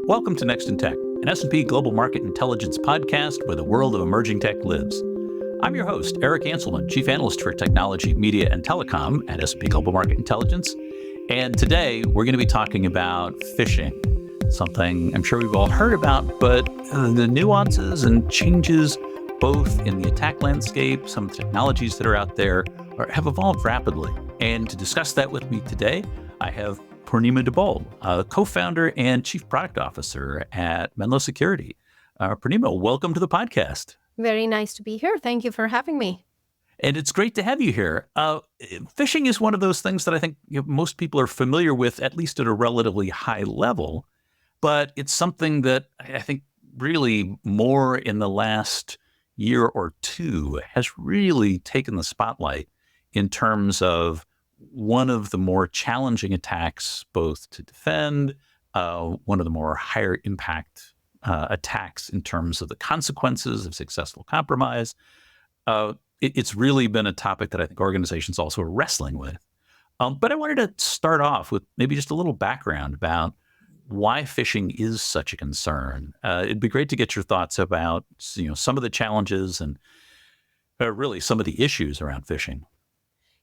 Welcome to Next in Tech, an S&P Global Market Intelligence podcast where the world of emerging tech lives. I'm your host, Eric Anselman, Chief Analyst for Technology, Media, and Telecom at S&P Global Market Intelligence. And today, we're going to be talking about phishing, something I'm sure we've all heard about, but the nuances and changes both in the attack landscape, some technologies that are out there have evolved rapidly. And to discuss that with me today, I have Purnima Debole, co-founder and chief product officer at Menlo Security. Purnima, welcome to the podcast. Very nice to be here. Thank you for having me. And it's great to have you here. Phishing is one of those things that I think most people are familiar with, at least at a relatively high level. But it's something that I think really more in the last year or two has really taken the spotlight in terms of one of the more challenging attacks, both to defend, one of the more higher impact attacks in terms of the consequences of successful compromise. It's really been a topic that I think organizations also are wrestling with. But I wanted to start off with maybe just a little background about why phishing is such a concern. It'd be great to get your thoughts about some of the challenges and really some of the issues around phishing.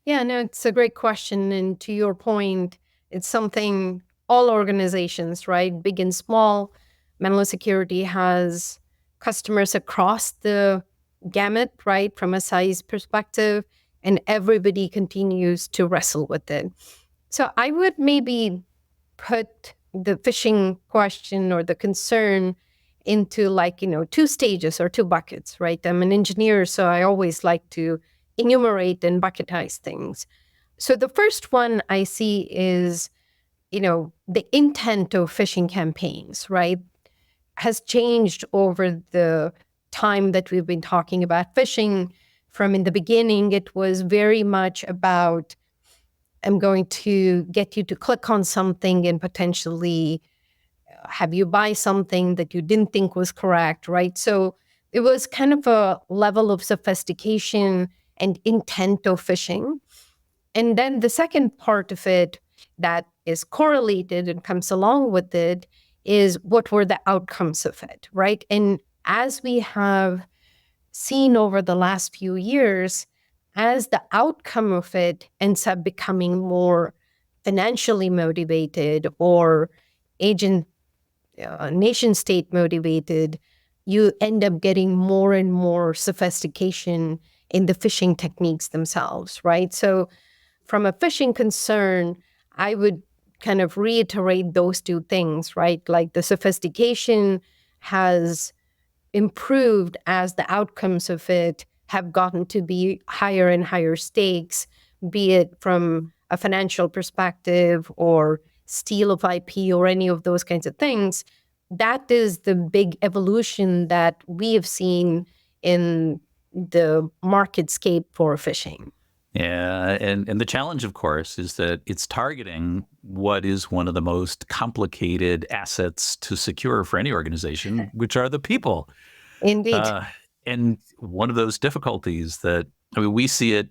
Yeah, no, it's a great question. And to your point, it's something all organizations, right, big and small, Menlo Security has customers across the gamut, right, from a size perspective, and everybody continues to wrestle with it. So I would maybe put the phishing question or the concern into two stages or two buckets, right? I'm an engineer, so I always like to enumerate and bucketize things. So the first one I see is, the intent of phishing campaigns, right, has changed over the time that we've been talking about phishing. From in the beginning, it was very much about, I'm going to get you to click on something and potentially have you buy something that you didn't think was correct, right? So it was kind of a level of sophistication and intent of phishing. And then the second part of it that is correlated and comes along with it is what were the outcomes of it, right? And as we have seen over the last few years, as the outcome of it ends up becoming more financially motivated or nation state motivated, you end up getting more and more sophistication in the phishing techniques themselves, right? So from a phishing concern, I would kind of reiterate those two things, right? Like the sophistication has improved as the outcomes of it have gotten to be higher and higher stakes, be it from a financial perspective or steal of IP or any of those kinds of things. That is the big evolution that we have seen in the marketscape for phishing. Yeah, and the challenge, of course, is that it's targeting what is one of the most complicated assets to secure for any organization, which are the people. Indeed. And one of those difficulties that, we see it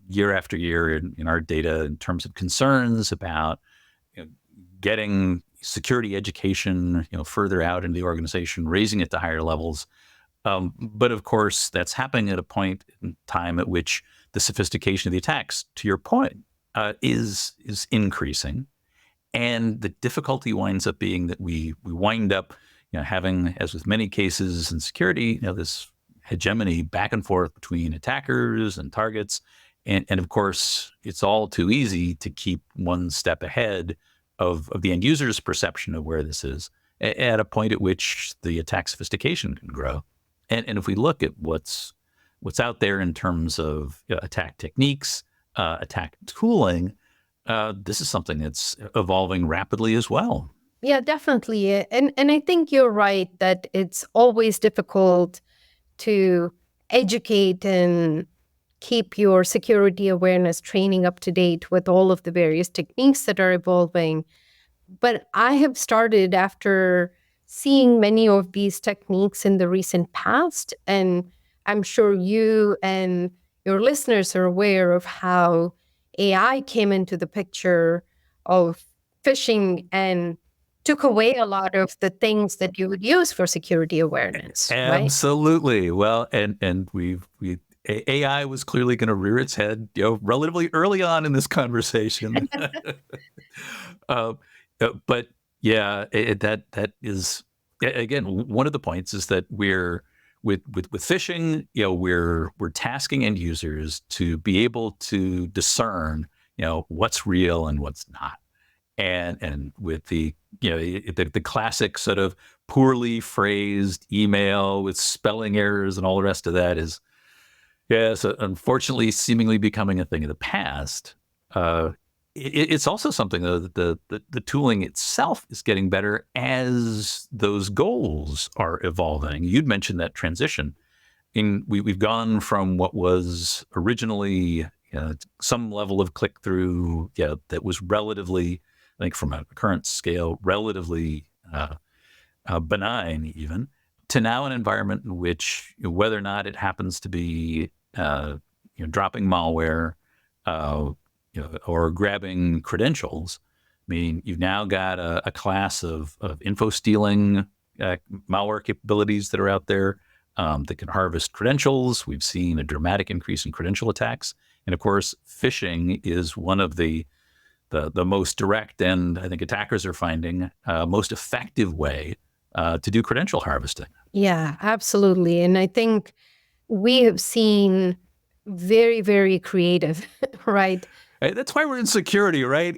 year after year in our data in terms of concerns about getting security education further out into the organization, raising it to higher levels. But of course, that's happening at a point in time at which the sophistication of the attacks, to your point, is increasing. And the difficulty winds up being that we wind up having, as with many cases in security, this hegemony back and forth between attackers and targets. And of course, it's all too easy to keep one step ahead of the end user's perception of where this is at a point at which the attack sophistication can grow. And if we look at what's out there in terms of attack techniques, attack tooling, this is something that's evolving rapidly as well. Yeah, definitely. And I think you're right that it's always difficult to educate and keep your security awareness training up to date with all of the various techniques that are evolving. But I have started after seeing many of these techniques in the recent past, and I'm sure you and your listeners are aware of how AI came into the picture of phishing and took away a lot of the things that you would use for security awareness, right? Absolutely. Well, and AI was clearly going to rear its head, relatively early on in this conversation. uh, but yeah, that is again one of the points is that we're with phishing, we're tasking end users to be able to discern, what's real and what's not. And with the classic sort of poorly phrased email with spelling errors and all the rest of that is, so unfortunately seemingly becoming a thing of the past. It's also something though that the tooling itself is getting better as those goals are evolving. You'd mentioned that transition. We've gone from what was originally some level of click through, that was relatively, I think, from a current scale, relatively benign, even, to now an environment in which, whether or not it happens to be dropping malware, or grabbing credentials. I mean, you've now got a class of info stealing malware capabilities that are out there that can harvest credentials. We've seen a dramatic increase in credential attacks, and of course, phishing is one of the most direct, and I think attackers are finding most effective way to do credential harvesting. Yeah, absolutely. And I think we have seen very, very creative, right? That's why we're in security, right?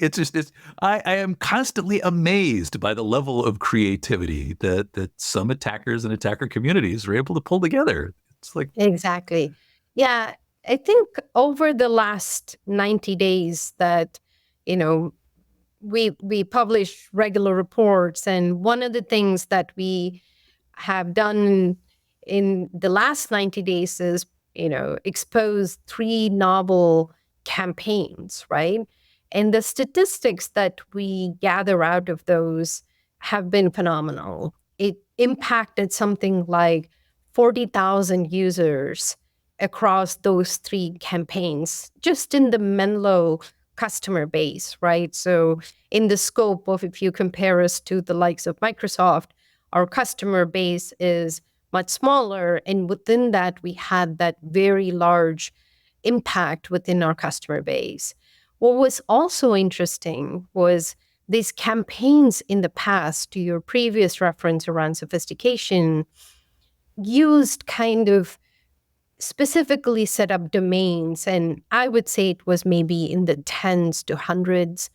I am constantly amazed by the level of creativity that some attackers and attacker communities are able to pull together. It's like, Exactly. Yeah, I think over the last 90 days that, you know, we publish regular reports, and one of the things that we have done in the last 90 days is, expose three novel campaigns, right? And the statistics that we gather out of those have been phenomenal. It impacted something like 40,000 users across those three campaigns, just in the Menlo customer base, right? So, in the scope of, if you compare us to the likes of Microsoft, our customer base is much smaller. And within that, we had that very large impact within our customer base. What was also interesting was these campaigns in the past, to your previous reference around sophistication, used kind of specifically set up domains. And I would say it was maybe in the tens to hundreds,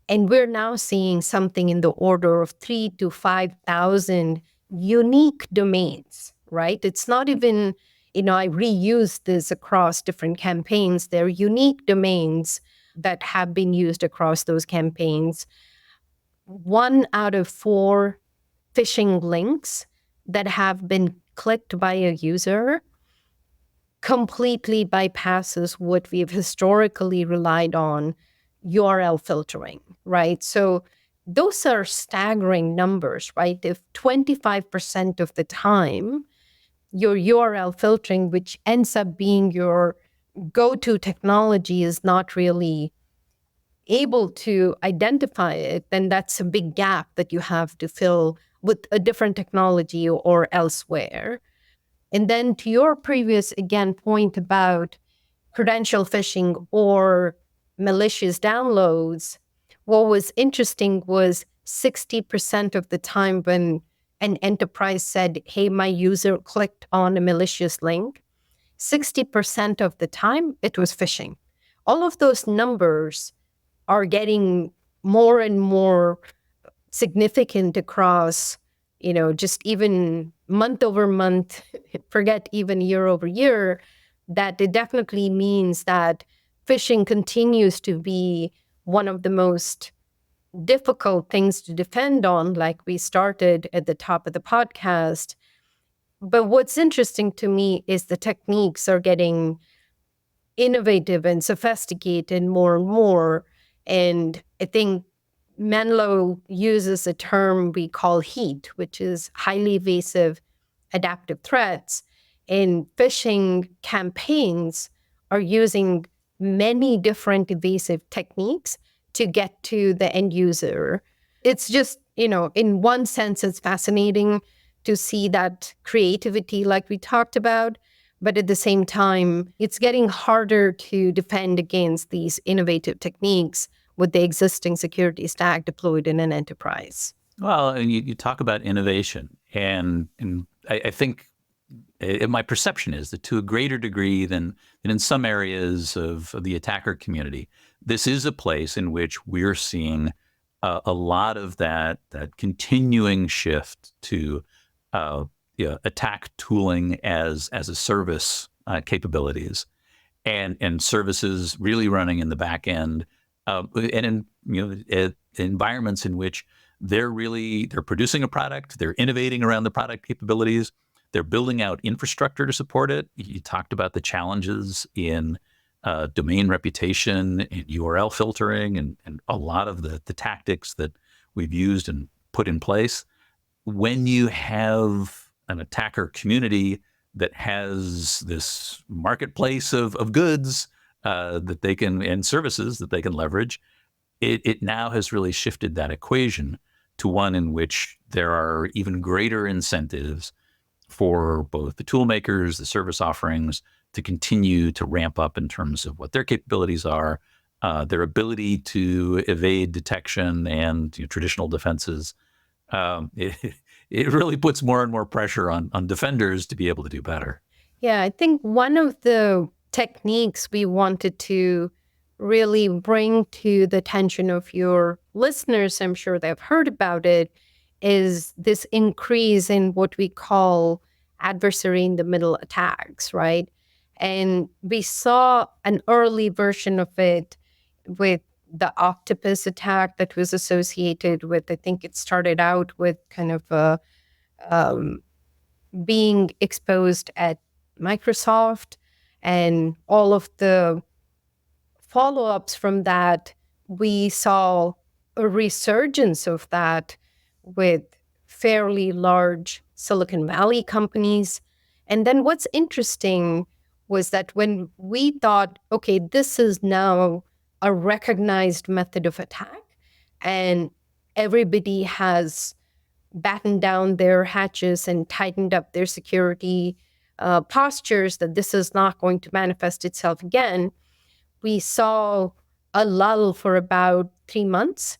and we're now seeing something in the order of 3 to 5,000 unique domains, right? It's not even, I reuse this across different campaigns. They're unique domains that have been used across those campaigns. 1 out of 4 phishing links that have been clicked by a user completely bypasses what we've historically relied on, URL filtering, right? So those are staggering numbers, right? If 25% of the time your URL filtering, which ends up being your go to technology, is not really able to identify it, then that's a big gap that you have to fill with a different technology or elsewhere. And then to your previous, again, point about credential phishing or malicious downloads, what was interesting was 60% of the time when an enterprise said, hey, my user clicked on a malicious link, 60% of the time it was phishing. All of those numbers are getting more and more significant across, just even month over month, forget even year over year, that it definitely means that phishing continues to be one of the most difficult things to defend on, like we started at the top of the podcast. But what's interesting to me is the techniques are getting innovative and sophisticated more and more. And I think Menlo uses a term we call HEAT, which is highly evasive adaptive threats. And phishing campaigns are using many different evasive techniques to get to the end user. It's just, in one sense, it's fascinating to see that creativity, like we talked about. But at the same time, it's getting harder to defend against these innovative techniques with the existing security stack deployed in an enterprise. Well, and you talk about innovation, and I think my perception is that to a greater degree than in some areas of the attacker community, this is a place in which we're seeing a lot of that continuing shift to attack tooling as a service capabilities and services really running in the back end, and in environments in which they're producing a product, they're innovating around the product capabilities, they're building out infrastructure to support it. You talked about the challenges in domain reputation and URL filtering and a lot of the tactics that we've used and put in place. When you have an attacker community that has this marketplace of goods that they can and services that they can leverage, it now has really shifted that equation to one in which there are even greater incentives for both the tool makers, the service offerings to continue to ramp up in terms of what their capabilities are, their ability to evade detection and traditional defenses. It really puts more and more pressure on defenders to be able to do better. Yeah, I think one of the techniques we wanted to really bring to the attention of your listeners, I'm sure they've heard about it, is this increase in what we call adversary in the middle attacks, right? And we saw an early version of it with the octopus attack that was associated with, I think it started out with kind of a being exposed at Microsoft, and all of the follow ups from that. We saw a resurgence of that with fairly large Silicon Valley companies. And then what's interesting was that when we thought, okay, this is now a recognized method of attack, and everybody has battened down their hatches and tightened up their security postures, that this is not going to manifest itself again, we saw a lull for about 3 months.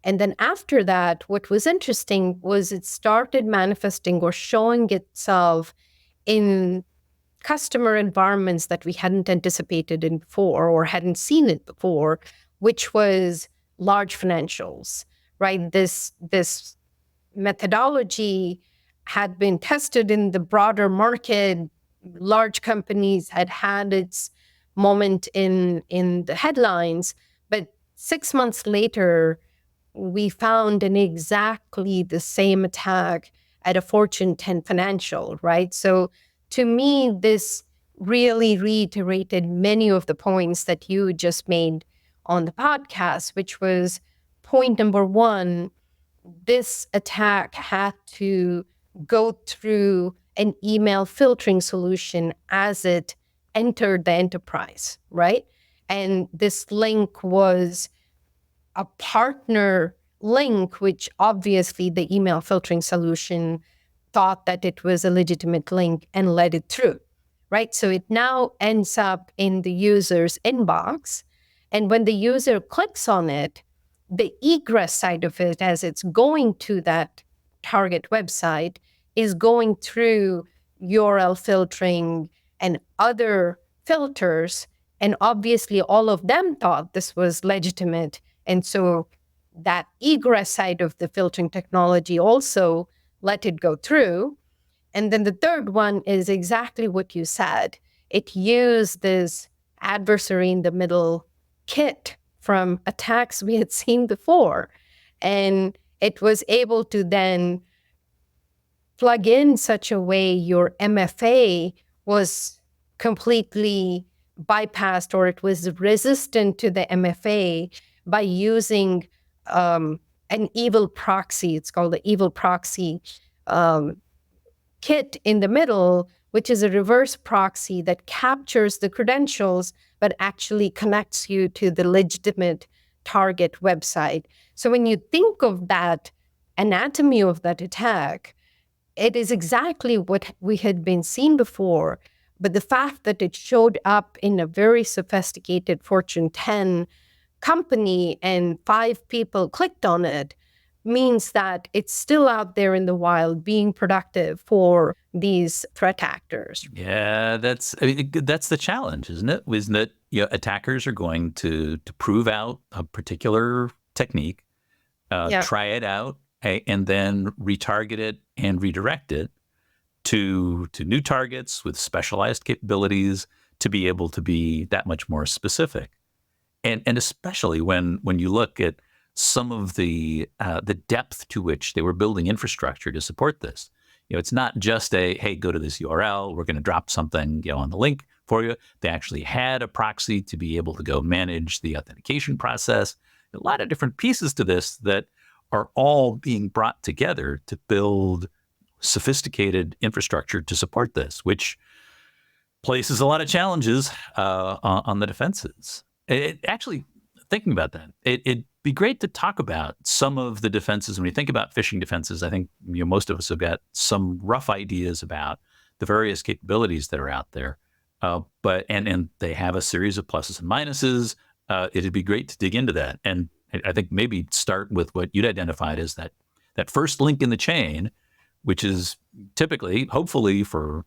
And then after that, what was interesting was it started manifesting or showing itself in customer environments that we hadn't anticipated in before or hadn't seen it before, which was large financials, right? This methodology had been tested in the broader market. Large companies had its moment in the headlines, but 6 months later, we found an exactly the same attack at a Fortune 10 financial, right? So to me, this really reiterated many of the points that you just made on the podcast, which was point number one: this attack had to go through an email filtering solution as it entered the enterprise, right? And this link was a partner link, which obviously the email filtering solution thought that it was a legitimate link and let it through, right? So it now ends up in the user's inbox. And when the user clicks on it, the egress side of it, as it's going to that target website, is going through URL filtering and other filters. And obviously, all of them thought this was legitimate. And so that egress side of the filtering technology also let it go through. And then the third one is exactly what you said. It used this adversary in the middle kit from attacks we had seen before. And it was able to then plug in such a way your MFA was completely bypassed, or it was resistant to the MFA by using an evil proxy. It's called the evil proxy kit in the middle, which is a reverse proxy that captures the credentials but actually connects you to the legitimate target website. So when you think of that anatomy of that attack, it is exactly what we had been seeing before. But the fact that it showed up in a very sophisticated Fortune 10 company and 5 people clicked on it means that it's still out there in the wild being productive for these threat actors. Yeah, that's the challenge, isn't it? Isn't it, attackers are going to prove out a particular technique, Yeah. try it out, and then retarget it and redirect it to new targets with specialized capabilities to be able to be that much more specific. And especially when you look at some of the depth to which they were building infrastructure to support this. It's not just a, hey, go to this URL, we're going to drop something on the link for you. They actually had a proxy to be able to go manage the authentication process. A lot of different pieces to this that are all being brought together to build sophisticated infrastructure to support this, which places a lot of challenges on the defenses. It actually, thinking about that, it'd be great to talk about some of the defenses. When you think about phishing defenses, I think most of us have got some rough ideas about the various capabilities that are out there. But they have a series of pluses and minuses. It'd be great to dig into that, and I think maybe start with what you'd identified as that first link in the chain, which is typically, hopefully for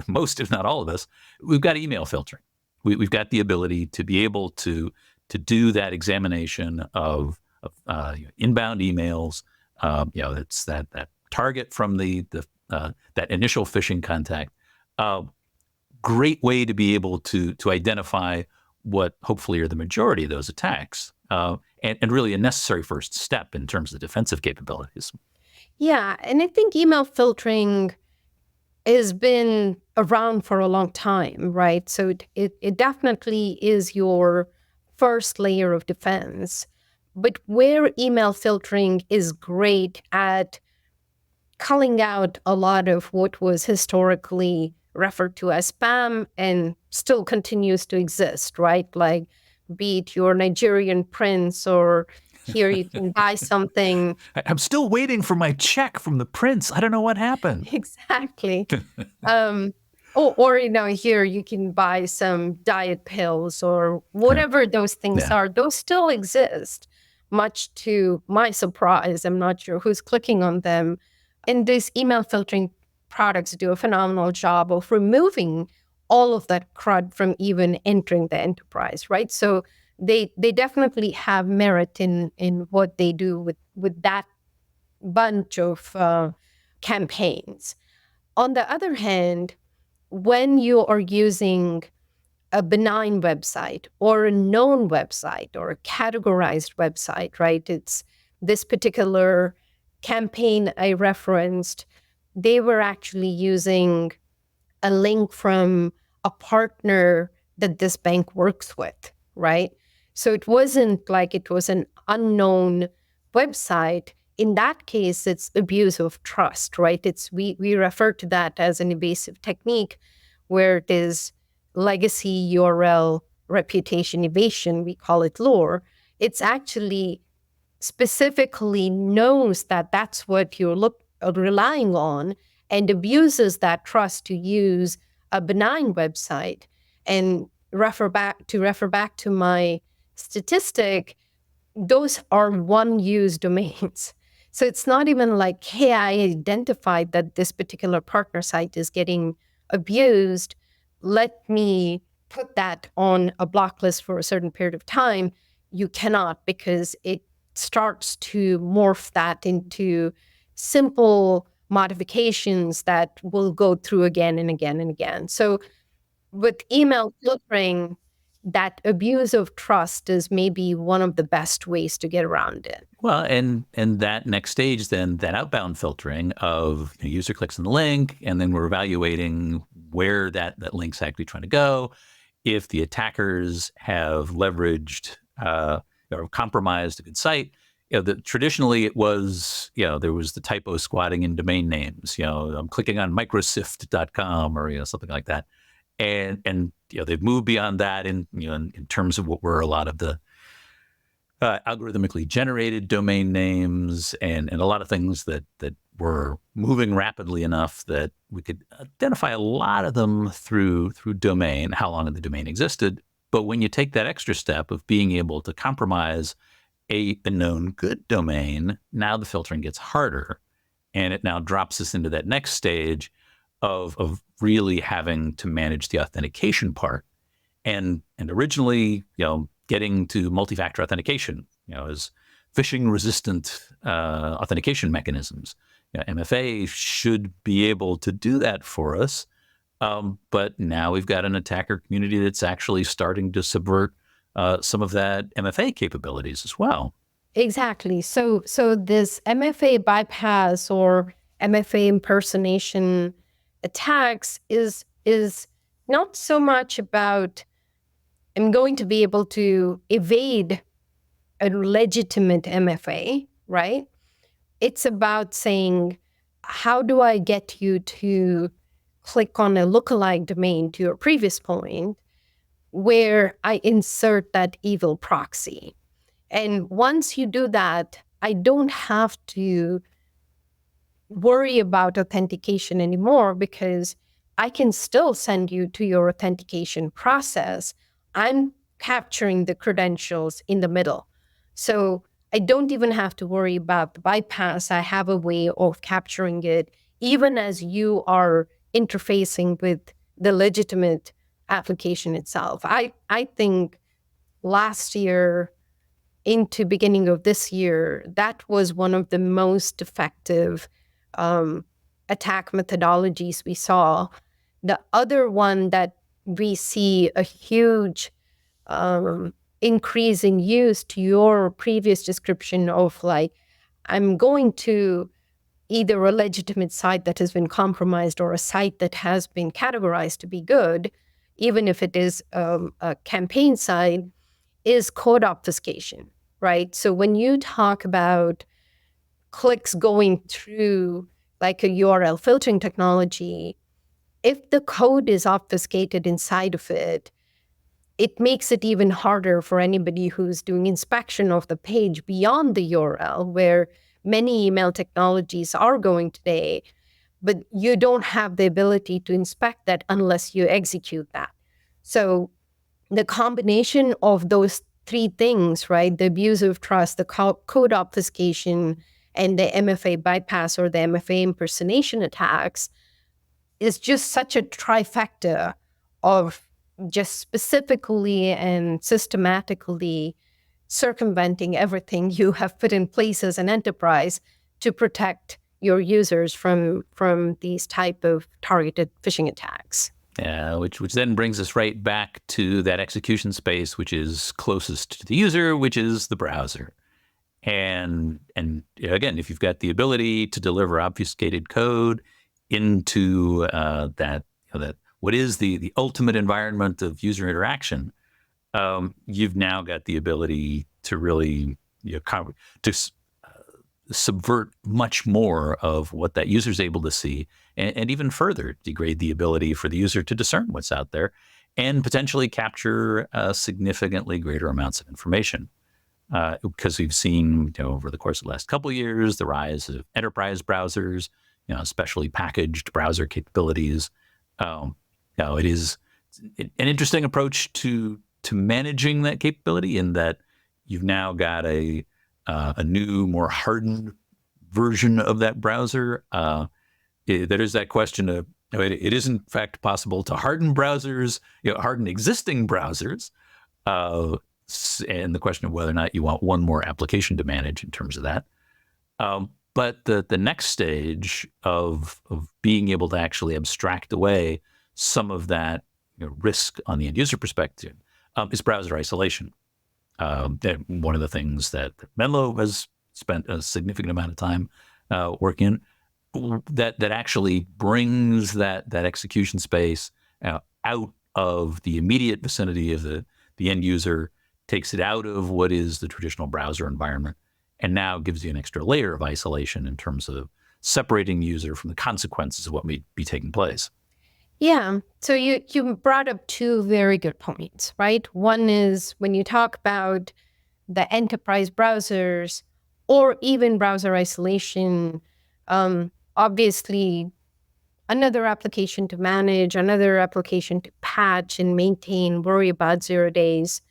most, if not all of us, we've got email filtering. We've got the ability to be able to do that examination of inbound emails. It's that target from that initial phishing contact. Great way to be able to identify what hopefully are the majority of those attacks, and really a necessary first step in terms of defensive capabilities. Yeah. And I think email filtering has been around for a long time, right? So it definitely is your first layer of defense. But where email filtering is great at culling out a lot of what was historically referred to as spam and still continues to exist, right? Like, be it your Nigerian prince, or here you can buy something. I'm still waiting for my check from the prince. I don't know what happened. Exactly. Or here you can buy some diet pills or whatever those things Yeah. are. Those still exist, much to my surprise. I'm not sure who's clicking on them. And these email filtering products do a phenomenal job of removing all of that crud from even entering the enterprise, right? So they definitely have merit in what they do with that bunch of campaigns. On the other hand, when you are using a benign website or a known website or a categorized website, right? It's this particular campaign I referenced, they were actually using a link from a partner that this bank works with, right? So it wasn't like it was an unknown website. In that case, it's abuse of trust, right? We refer to that as an evasive technique, where it is legacy URL reputation evasion. We call it lore. It's actually specifically knows that that's what you're relying on, and abuses that trust to use a benign website. And refer back to my statistic, those are one-use domains. So it's not even like, hey, I identified that this particular partner site is getting abused. Let me put that on a block list for a certain period of time. You cannot, because it starts to morph that into simple modifications that will go through again and again and again. So with email filtering, that abuse of trust is maybe one of the best ways to get around it. Well, and that next stage, then that outbound filtering of user clicks on the link, and then we're evaluating where that link's actually trying to go. If the attackers have leveraged or compromised a good site, traditionally it was, there was the typo squatting in domain names. I'm clicking on microsift.com or something like that, and they've moved beyond that in terms of what were a lot of the algorithmically generated domain names, and a lot of things that were moving rapidly enough that we could identify a lot of them through domain, how long the domain existed. But when you take that extra step of being able to compromise a known good domain, now the filtering gets harder, and it now drops us into that next stage of really having to manage the authentication part. And originally, getting to multi-factor authentication, as phishing resistant authentication mechanisms. MFA should be able to do that for us. But now we've got an attacker community that's actually starting to subvert some of that MFA capabilities as well. Exactly. So this MFA bypass or MFA impersonation attacks is not so much about I'm going to be able to evade a legitimate MFA, right? It's about saying, how do I get you to click on a lookalike domain, to your previous point, where I insert that evil proxy? And once you do that, I don't have to worry about authentication anymore because I can still send you to your authentication process. I'm capturing the credentials in the middle. So I don't even have to worry about the bypass. I have a way of capturing it even as you are interfacing with the legitimate application itself. I think last year into beginning of this year, that was one of the most effective attack methodologies we saw. The other one that we see a huge increase in use, to your previous description of like, I'm going to either a legitimate site that has been compromised or a site that has been categorized to be good, even if it is a campaign site, is code obfuscation, right? So when you talk about clicks going through like a URL filtering technology, if the code is obfuscated inside of it, it makes it even harder for anybody who's doing inspection of the page beyond the URL, where many email technologies are going today, but you don't have the ability to inspect that unless you execute that. So the combination of those three things, right? The abuse of trust, the code obfuscation, and the MFA bypass or the MFA impersonation attacks is just such a trifecta of just specifically and systematically circumventing everything you have put in place as an enterprise to protect your users from these type of targeted phishing attacks. Yeah, which then brings us right back to that execution space, which is closest to the user, which is the browser. And again, if you've got the ability to deliver obfuscated code into that what is the ultimate environment of user interaction, you've now got the ability to really subvert much more of what that user is able to see, and even further degrade the ability for the user to discern what's out there and potentially capture significantly greater amounts of information. Because we've seen over the course of the last couple of years the rise of enterprise browsers, especially packaged browser capabilities. It is an interesting approach to managing that capability, in that you've now got a new, more hardened version of that browser. There is that question of it is in fact possible to harden browsers, harden existing browsers, and the question of whether or not you want one more application to manage in terms of that. But the next stage of being able to actually abstract away some of that risk on the end user perspective is browser isolation. One of the things that Menlo has spent a significant amount of time working in, that actually brings that execution space out of the immediate vicinity of the end user, takes it out of what is the traditional browser environment, and now gives you an extra layer of isolation in terms of separating the user from the consequences of what may be taking place. Yeah. So you brought up two very good points, right? One is when you talk about the enterprise browsers, or even browser isolation. Obviously, another application to manage, another application to patch and maintain, worry about 0 days,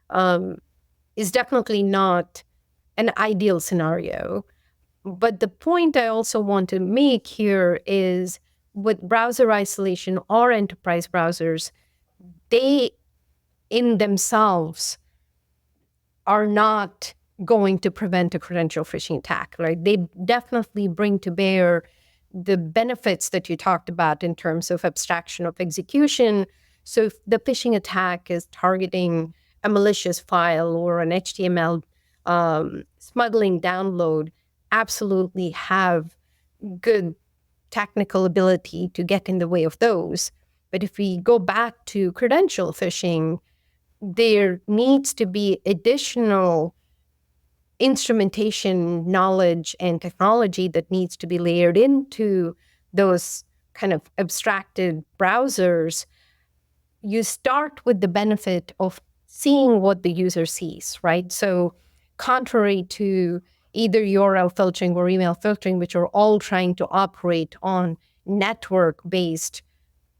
um, is definitely not an ideal scenario. But the point I also want to make here is with browser isolation or enterprise browsers, they in themselves are not going to prevent a credential phishing attack, right? They definitely bring to bear the benefits that you talked about in terms of abstraction of execution. So if the phishing attack is targeting a malicious file or an HTML smuggling download, absolutely have good technical ability to get in the way of those. But if we go back to credential phishing, there needs to be additional instrumentation knowledge and technology that needs to be layered into those kind of abstracted browsers. You start with the benefit of seeing what the user sees, right? So contrary to either URL filtering or email filtering, which are all trying to operate on network-based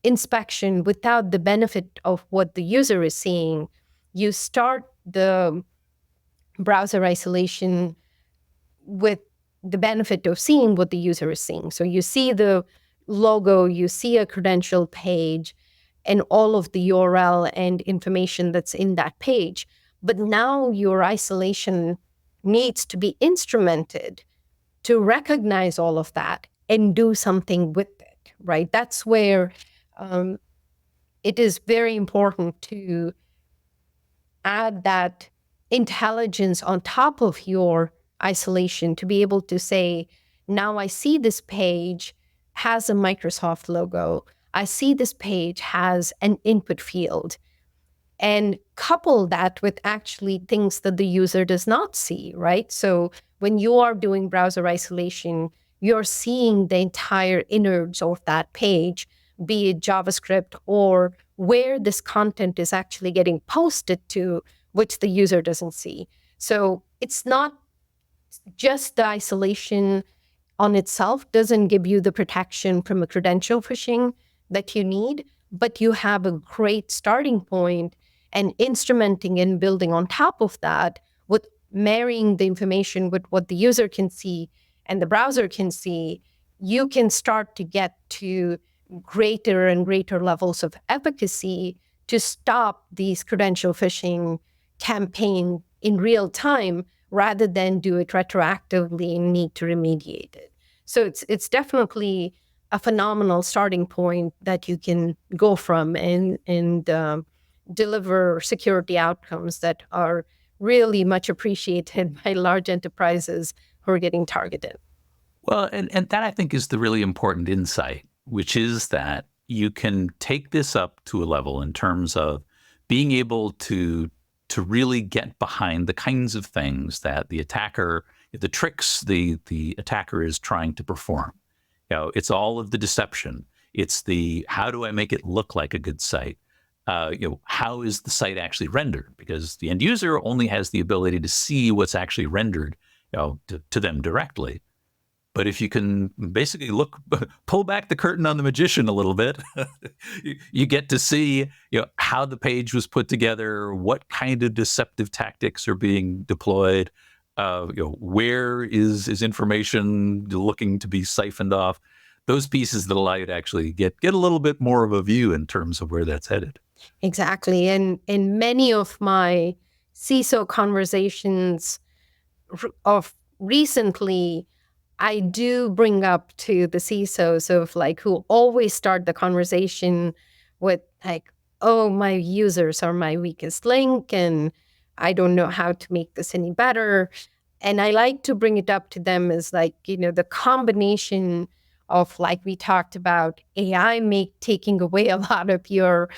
inspection without the benefit of what the user is seeing, you start the browser isolation with the benefit of seeing what the user is seeing. So you see the logo, you see a credential page, and all of the URL and information that's in that page. But now your isolation needs to be instrumented to recognize all of that and do something with it, right? That's where um, it is very important to add that intelligence on top of your isolation to be able to say, now I see this page has a Microsoft logo. I see this page has an input field, and couple that with actually things that the user does not see, right? So when you are doing browser isolation, you're seeing the entire innards of that page, be it JavaScript or where this content is actually getting posted to, which the user doesn't see. So it's not just the isolation on itself doesn't give you the protection from a credential phishing that you need, but you have a great starting point, and instrumenting and building on top of that with marrying the information with what the user can see and the browser can see, you can start to get to greater and greater levels of efficacy to stop these credential phishing campaign in real time rather than do it retroactively and need to remediate it. So it's definitely a phenomenal starting point that you can go from and deliver security outcomes that are really much appreciated by large enterprises who are getting targeted. Well, and that I think is the really important insight, which is that you can take this up to a level in terms of being able to really get behind the kinds of things that the attacker, the tricks the attacker is trying to perform. It's all of the deception. It's the how do I make it look like a good site? How is the site actually rendered? Because the end user only has the ability to see what's actually rendered, to them directly. But if you can basically pull back the curtain on the magician a little bit, you get to see, how the page was put together, what kind of deceptive tactics are being deployed, where is information looking to be siphoned off. Those pieces that allow you to actually get a little bit more of a view in terms of where that's headed. Exactly. And in many of my CISO conversations of recently, I do bring up to the CISOs of like who always start the conversation with like, oh, my users are my weakest link and I don't know how to make this any better. And I like to bring it up to them as like, the combination of like we talked about AI taking away a lot of your,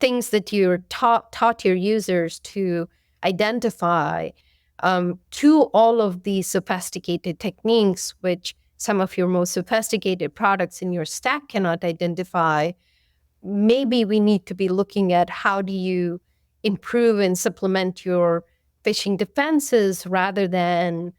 things that you're taught your users to identify, to all of these sophisticated techniques, which some of your most sophisticated products in your stack cannot identify. Maybe we need to be looking at how do you improve and supplement your phishing defenses rather than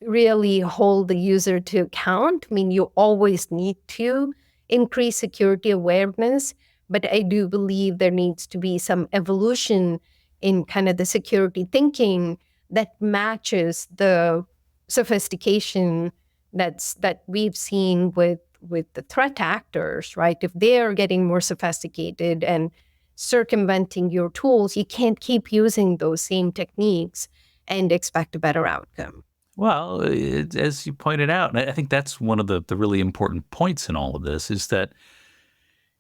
really hold the user to account. I mean, you always need to increase security awareness, but I do believe there needs to be some evolution in kind of the security thinking that matches the sophistication that we've seen with the threat actors, right? If they are getting more sophisticated and circumventing your tools, you can't keep using those same techniques and expect a better outcome. Well, as you pointed out, and I think that's one of the really important points in all of this is that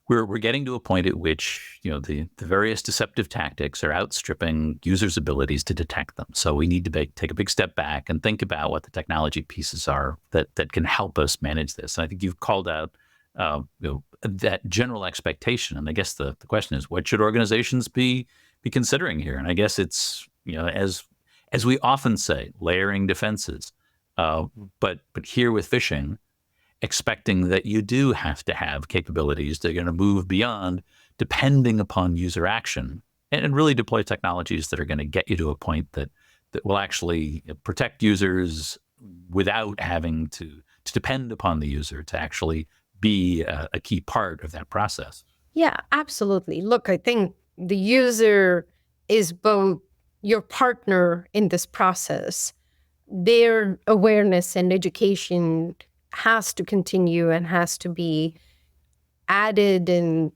we're getting to a point at which the various deceptive tactics are outstripping users' abilities to detect them. So we need to take a big step back and think about what the technology pieces are that can help us manage this. And I think you've called out that general expectation. And I guess the question is, what should organizations be considering here? And I guess it's as we often say, layering defenses. But here with phishing, expecting that you do have to have capabilities that are going to move beyond depending upon user action and really deploy technologies that are going to get you to a point that will actually protect users without having to depend upon the user to actually be a key part of that process. Yeah, absolutely. Look, I think the user is both your partner in this process. Their awareness and education has to continue and has to be added and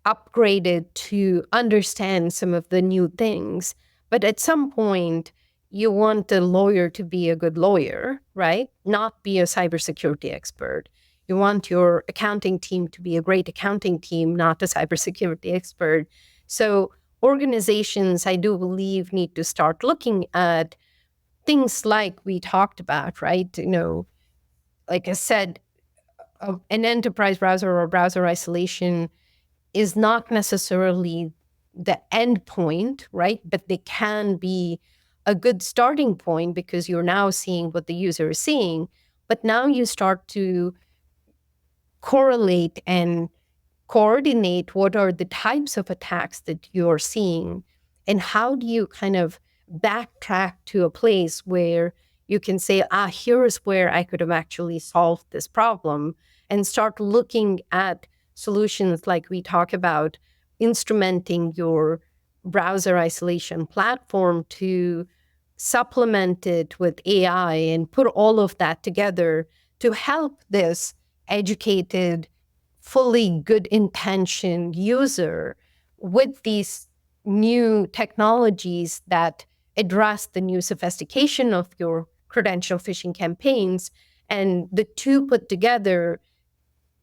upgraded to understand some of the new things. But at some point, you want a lawyer to be a good lawyer, right? Not be a cybersecurity expert. You want your accounting team to be a great accounting team, not a cybersecurity expert. So organizations, I do believe, need to start looking at things like we talked about, right? Like I said, an enterprise browser or browser isolation is not necessarily the end point, right? But they can be a good starting point because you're now seeing what the user is seeing. But now you start to correlate and coordinate what are the types of attacks that you're seeing and how do you kind of backtrack to a place where you can say, here's where I could have actually solved this problem, and start looking at solutions like we talk about instrumenting your browser isolation platform to supplement it with AI and put all of that together to help this educated, fully good intentioned user with these new technologies that address the new sophistication of your credential phishing campaigns. And the two put together,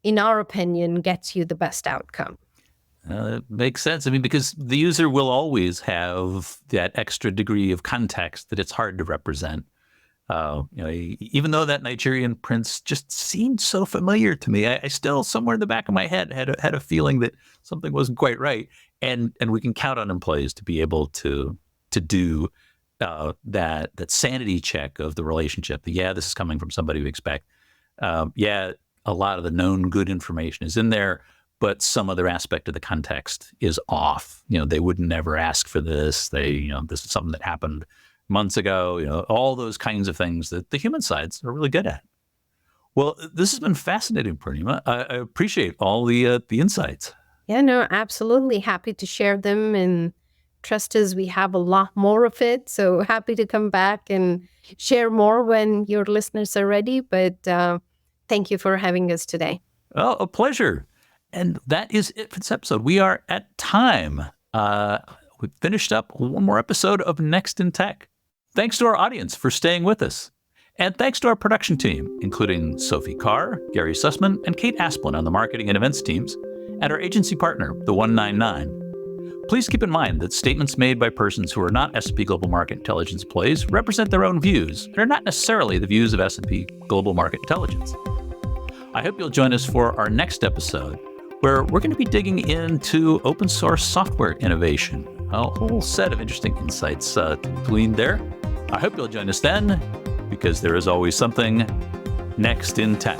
in our opinion, gets you the best outcome. It makes sense. I mean, because the user will always have that extra degree of context that it's hard to represent. Even though that Nigerian prince just seemed so familiar to me, I still, somewhere in the back of my head, had a feeling that something wasn't quite right. And we can count on employees to be able to do that sanity check of the relationship. This is coming from somebody we expect. A lot of the known good information is in there, but some other aspect of the context is off. They would never ask for this. This is something that happened months ago. All those kinds of things that the human sides are really good at. Well, this has been fascinating, Purnima. I appreciate all the insights. Yeah, no, absolutely. Happy to share them, and trust us, we have a lot more of it. So happy to come back and share more when your listeners are ready. But thank you for having us today. Oh, a pleasure. And that is it for this episode. We are at time. We've finished up one more episode of Next in Tech. Thanks to our audience for staying with us. And thanks to our production team, including Sophie Carr, Gary Sussman, and Kate Asplin on the marketing and events teams, and our agency partner, the 199. Please keep in mind that statements made by persons who are not S&P Global Market Intelligence employees represent their own views and are not necessarily the views of S&P Global Market Intelligence. I hope you'll join us for our next episode, where we're going to be digging into open source software innovation. A whole set of interesting insights to glean there. I hope you'll join us then, because there is always something next in tech.